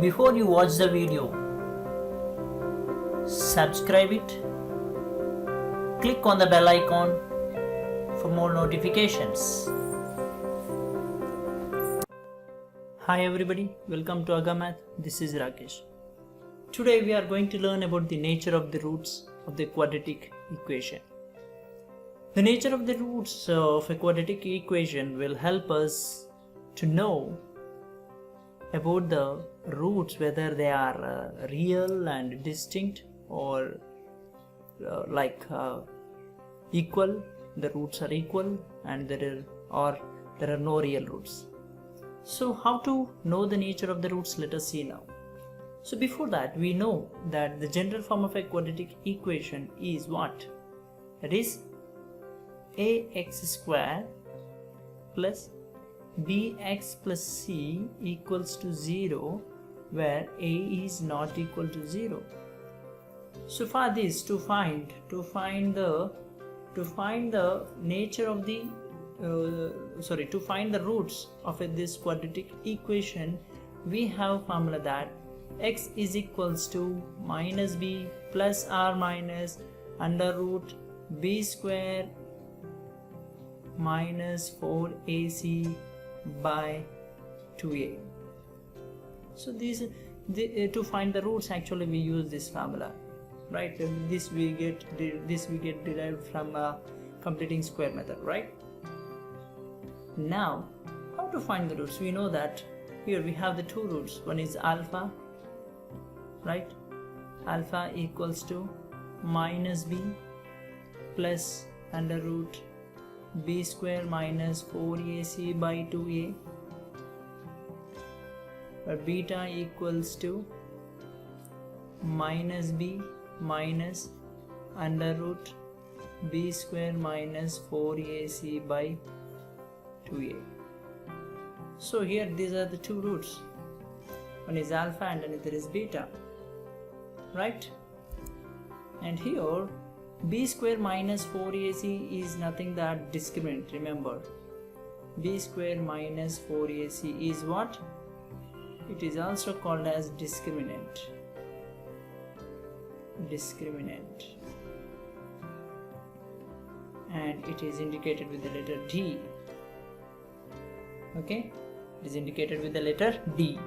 Before you watch the video, subscribe it, click on the bell icon for more notifications. Hi everybody, welcome to AGAA-MATH. This is Rakesh. Today we are going to learn about the nature of the roots of the quadratic equation. The nature of the roots of a quadratic equation will help us to know about the roots, whether they are real and distinct or equal. The roots are equal and there are no real roots. So how to know the nature of the roots? Let us see now. So before that, we know that the general form of a quadratic equation is what? That is ax square plus bx plus c equals to 0, where a is not equal to 0. So for this, to find the nature of the to find the roots of this quadratic equation, we have formula that x is equals to minus b plus r minus under root b square minus 4ac by 2a. So to find the roots, actually we use this formula, right? This we get derived from completing square method, right? Now how to find the roots? We know that here we have the two roots. One is alpha, right? Alpha equals to minus b plus under root b square minus 4ac by 2a, but beta equals to minus b minus under root b square minus 4ac by 2a. So here these are the two roots. One is alpha and another is beta, right? And here b square minus 4ac is nothing but discriminant. Remember, b square minus 4ac is what? It is also called as discriminant. And it is indicated with the letter D. Okay, it is indicated with the letter D.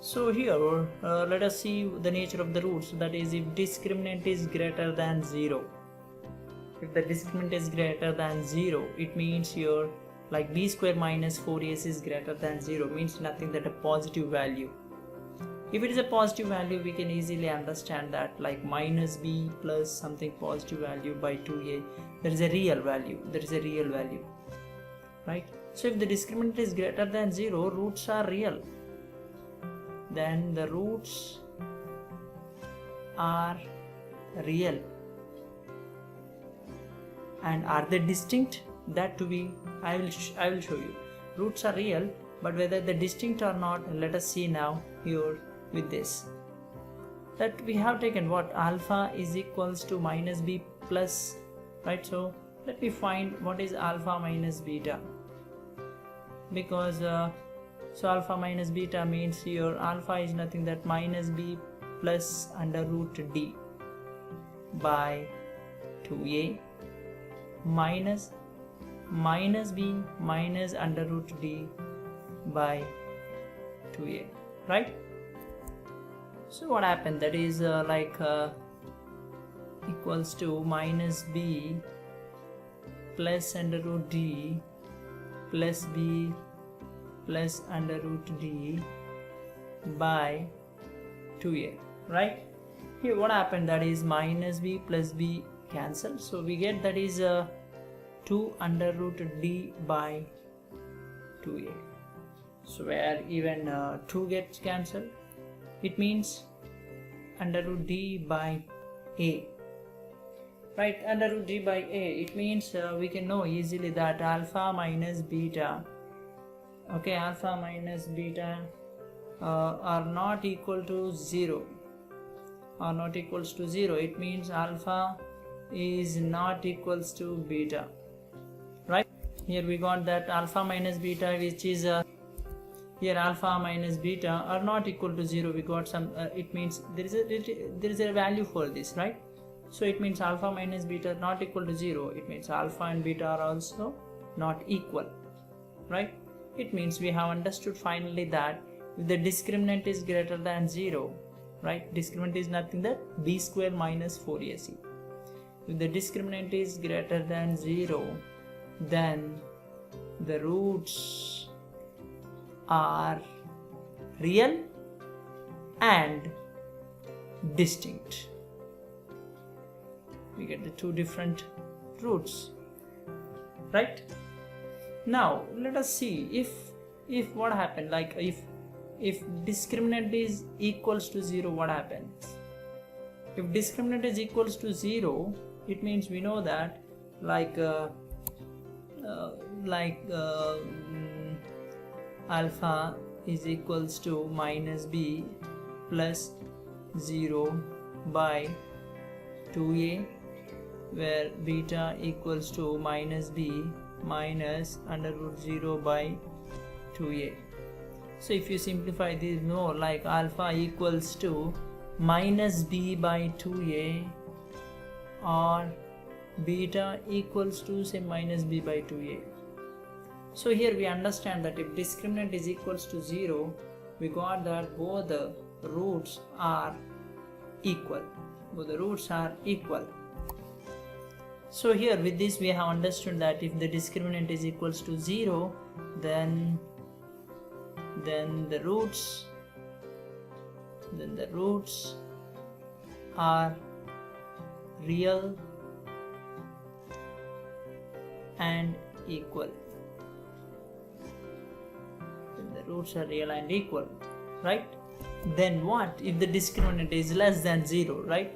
So here let us see the nature of the roots. That is, if discriminant is greater than 0. If the discriminant is greater than 0, it means here like b square minus 4ac is greater than 0, means nothing but a positive value. If it is a positive value, we can easily understand that like minus b plus something positive value by 2a, there is a real value. Right? So if the discriminant is greater than 0, roots are real. Then the roots are real. And are they distinct? That to be, I will show you. Roots are real, but whether they're distinct or not, let us see now here with this. That we have taken what? Alpha is equals to minus b plus, right? So let me find what is alpha minus beta. Because so alpha minus beta means here alpha is nothing but minus b plus under root d by 2a minus b minus under root d by 2a, right? So what happened? That is equals to minus b plus under root d plus b plus under root d by 2a, right? Here what happened? That is minus b plus b cancel, so we get that is 2 under root d by 2a. So where even 2 gets cancelled, it means under root d by a, right? Under root d by a, it means we can know easily that alpha minus beta, okay, alpha minus beta are not equal to 0, it means alpha is not equals to beta, right? Here we got that alpha minus beta, which is here alpha minus beta are not equal to 0, we got some it means there is a value for this, right? So it means alpha minus beta not equal to 0, it means alpha and beta are also not equal, right? It means we have understood finally that if the discriminant is greater than 0, right, discriminant is nothing but b square minus 4ac. If the discriminant is greater than 0, then the roots are real and distinct. We get the two different roots, right? Now let us see if what happened, like if discriminant is equals to 0, what happens? If discriminant is equals to 0, it means we know that alpha is equals to minus b plus 0 by 2a, where beta equals to minus b minus under root 0 by 2a. So if you simplify this more, like alpha equals to minus b by 2a, or beta equals to say minus b by 2a. So here we understand that if discriminant is equals to 0, we got that both the roots are equal. Both the roots are equal. So here with this we have understood that if the discriminant is equals to 0, then the roots are real and equal. The roots are real and equal, right? Then what if the discriminant is less than 0, right?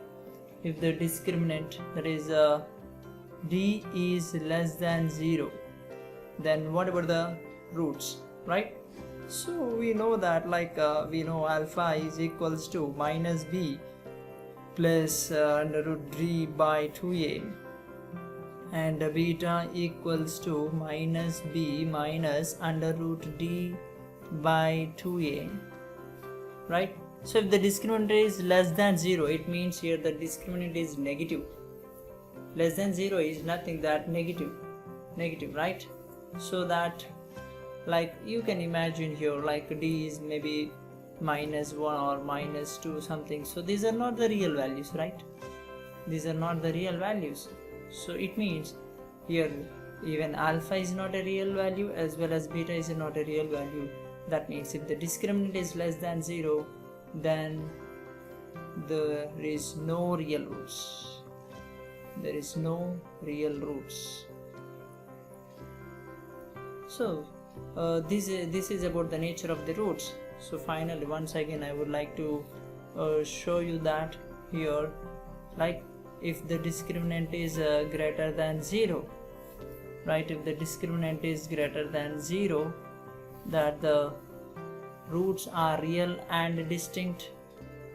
If the discriminant, that is d is less than 0, then what about the roots, right? So we know that we know alpha is equals to minus b plus under root d by 2a, and beta equals to minus b minus under root d by 2a, right? So if the discriminant is less than 0, it means here the discriminant is negative. Less than 0 is nothing that negative, right? So that you can imagine here d is maybe minus 1 or minus 2 something. So these are not the real values, right? These are not the real values. So it means here even alpha is not a real value as well as beta is not a real value. That means if the discriminant is less than 0, then there is no real roots. There is no real roots. So this is about the nature of the roots. So finally, once again I would like to show you that here, if the discriminant is greater than 0, right? If the discriminant is greater than 0, that the roots are real and distinct,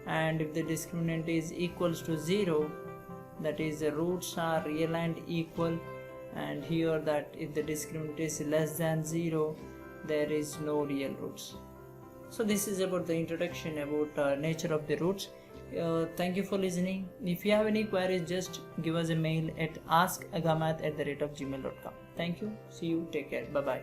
and if the discriminant is equals to 0, that is the roots are real and equal, and here that if the discriminant is less than 0, there is no real roots. So this is about the introduction about nature of the roots. Thank you for listening. If you have any queries, just give us a mail at askagamath@gmail.com. Thank you. See you. Take care. Bye bye.